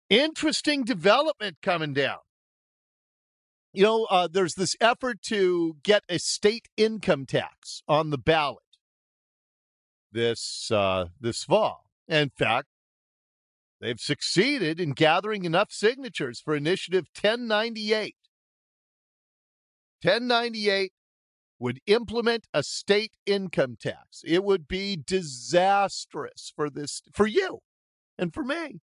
Interesting development coming down. There's this effort to get a state income tax on the ballot this fall. In fact, they've succeeded in gathering enough signatures for Initiative 1098. 1098 would implement a state income tax. It would be disastrous for you and for me.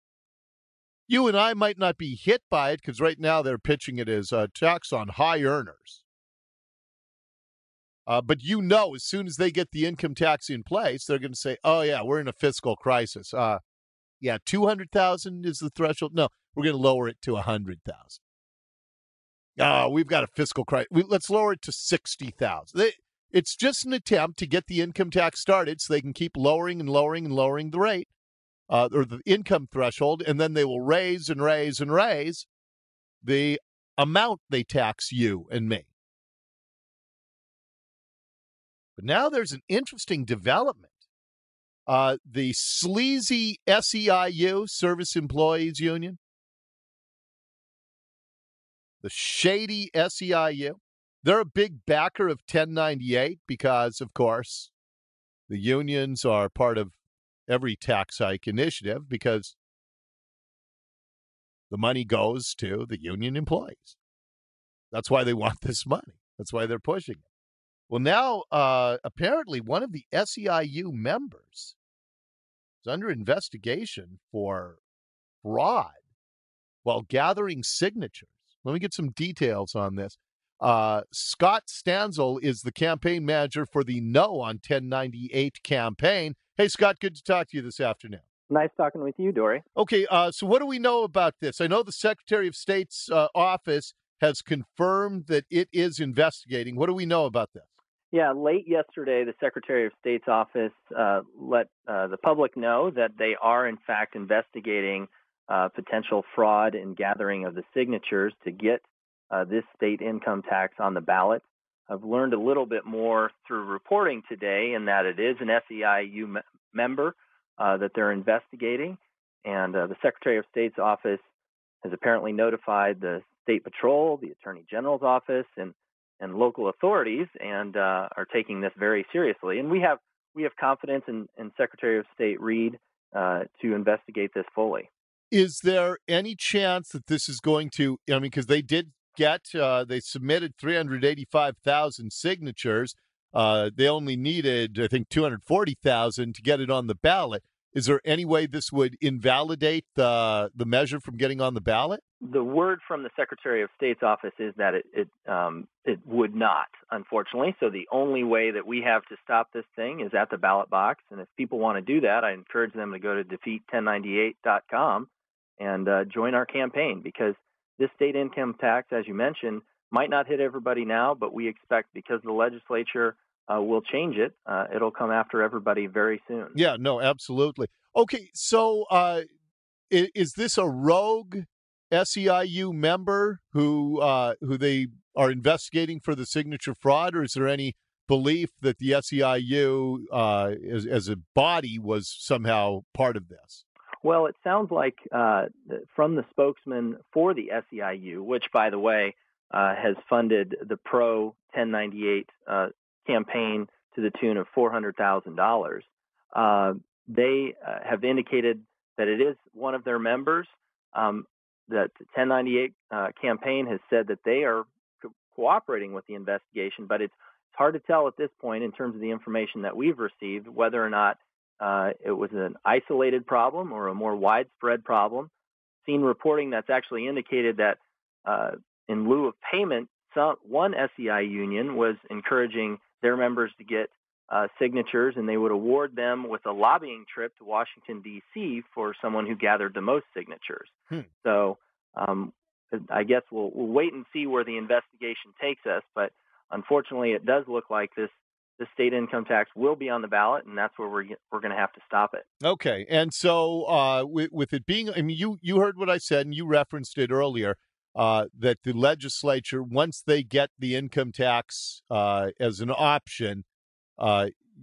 You and I might not be hit by it because right now they're pitching it as a tax on high earners. But as soon as they get the income tax in place, they're going to say, oh, yeah, we're in a fiscal crisis. 200,000 is the threshold. No, we're going to lower it to 100,000. We've got a fiscal crisis. Let's lower it to 60,000. It's just an attempt to get the income tax started so they can keep lowering and lowering and lowering the rate or the income threshold, and then they will raise and raise and raise the amount they tax you and me. But now there's an interesting development. The sleazy SEIU, Service Employees Union, the shady SEIU, they're a big backer of 1098 because, of course, the unions are part of every tax hike initiative because the money goes to the union employees. That's why they want this money. That's why they're pushing it. Well, now, apparently, one of the SEIU members is under investigation for fraud while gathering signatures. Let me get some details on this. Scott Stanzel is the campaign manager for the No on 1098 campaign. Hey, Scott, good to talk to you this afternoon. Nice talking with you, Dori. Okay, so what do we know about this? I know the Secretary of State's office has confirmed that it is investigating. What do we know about this? Yeah, late yesterday, the Secretary of State's office let the public know that they are, in fact, investigating potential fraud in gathering of the signatures to get this state income tax on the ballot. I've learned a little bit more through reporting today in that it is an SEIU member that they're investigating, and the Secretary of State's office has apparently notified the State Patrol, the Attorney General's office, and local authorities, and are taking this very seriously. And we have confidence in Secretary of State Reed to investigate this fully. Is there any chance that this is going to, because they did they submitted 385,000 signatures. They only needed, I think, 240,000 to get it on the ballot. Is there any way this would invalidate the measure from getting on the ballot? The word from the Secretary of State's office is that it would not, unfortunately. So the only way that we have to stop this thing is at the ballot box. And if people want to do that, I encourage them to go to defeat1098.com and join our campaign, because this state income tax, as you mentioned, might not hit everybody now, but we expect, because the legislature will change it, it'll come after everybody very soon. Yeah, no, absolutely. Okay, so is this a rogue SEIU member who they are investigating for the signature fraud, or is there any belief that the SEIU as a body was somehow part of this? Well, it sounds like from the spokesman for the SEIU, which, by the way, has funded the pro 1098 campaign to the tune of $400,000. They have indicated that it is one of their members. That the 1098 campaign has said that they are cooperating with the investigation, but it's hard to tell at this point in terms of the information that we've received whether or not it was an isolated problem or a more widespread problem. Seen reporting that's actually indicated that in lieu of payment, one SEI union was encouraging their members to get signatures, and they would award them with a lobbying trip to Washington, D.C. for someone who gathered the most signatures. So I guess we'll wait and see where the investigation takes us, but unfortunately it does look like this state income tax will be on the ballot, and that's where we're going to have to stop it. Okay, and so with it being, you heard what I said, and you referenced it earlier, that the legislature, once they get the income tax as an option,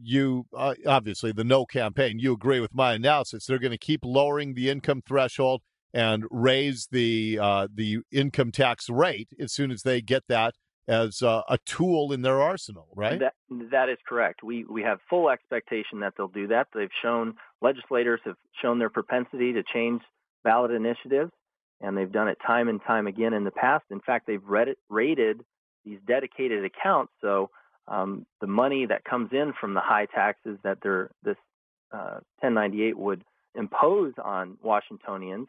you obviously the No campaign, you agree with my analysis. They're going to keep lowering the income threshold, and raise the income tax rate as soon as they get that as a tool in their arsenal, right? That is correct. We have full expectation that they'll do that. Legislators have shown their propensity to change ballot initiatives, and they've done it time and time again in the past. In fact, they've raided these dedicated accounts, so the money that comes in from the high taxes that this 1098 would impose on Washingtonians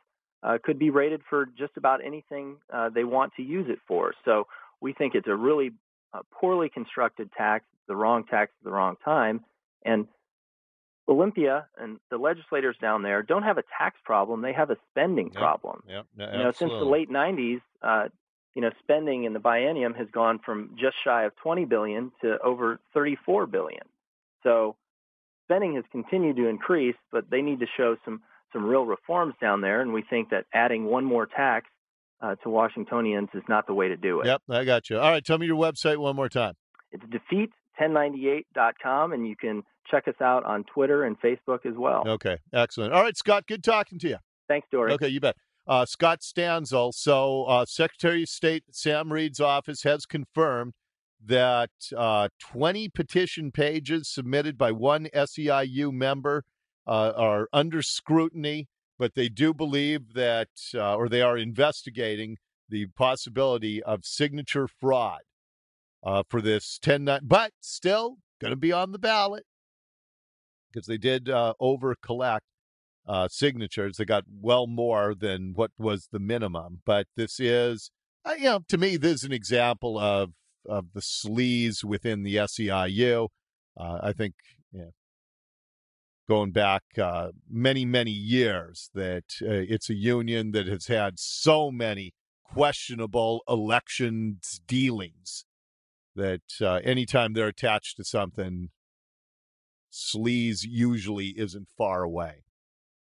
could be rated for just about anything they want to use it for. So we think it's a really poorly constructed tax, the wrong tax at the wrong time. And Olympia and the legislators down there don't have a tax problem; they have a spending problem. Since the late '90s, spending in the biennium has gone from just shy of $20 billion to over $34 billion. So spending has continued to increase, but they need to show some real reforms down there. And we think that adding one more tax to Washingtonians is not the way to do it. Yep, I got you. All right, tell me your website one more time. It's defeat1098.com, and you can check us out on Twitter and Facebook as well. Okay, excellent. All right, Scott, good talking to you. Thanks, Dori. Okay, you bet. Scott Stanzel. So Secretary of State Sam Reed's office has confirmed that 20 petition pages submitted by one SEIU member are under scrutiny, but they do believe that, or they are investigating the possibility of signature fraud for this 10, but still going to be on the ballot because they did over-collect signatures. They got well more than what was the minimum. But this is, to me, this is an example of the sleaze within the SEIU. I think, going back many, many years, that it's a union that has had so many questionable elections dealings that anytime they're attached to something, sleaze usually isn't far away.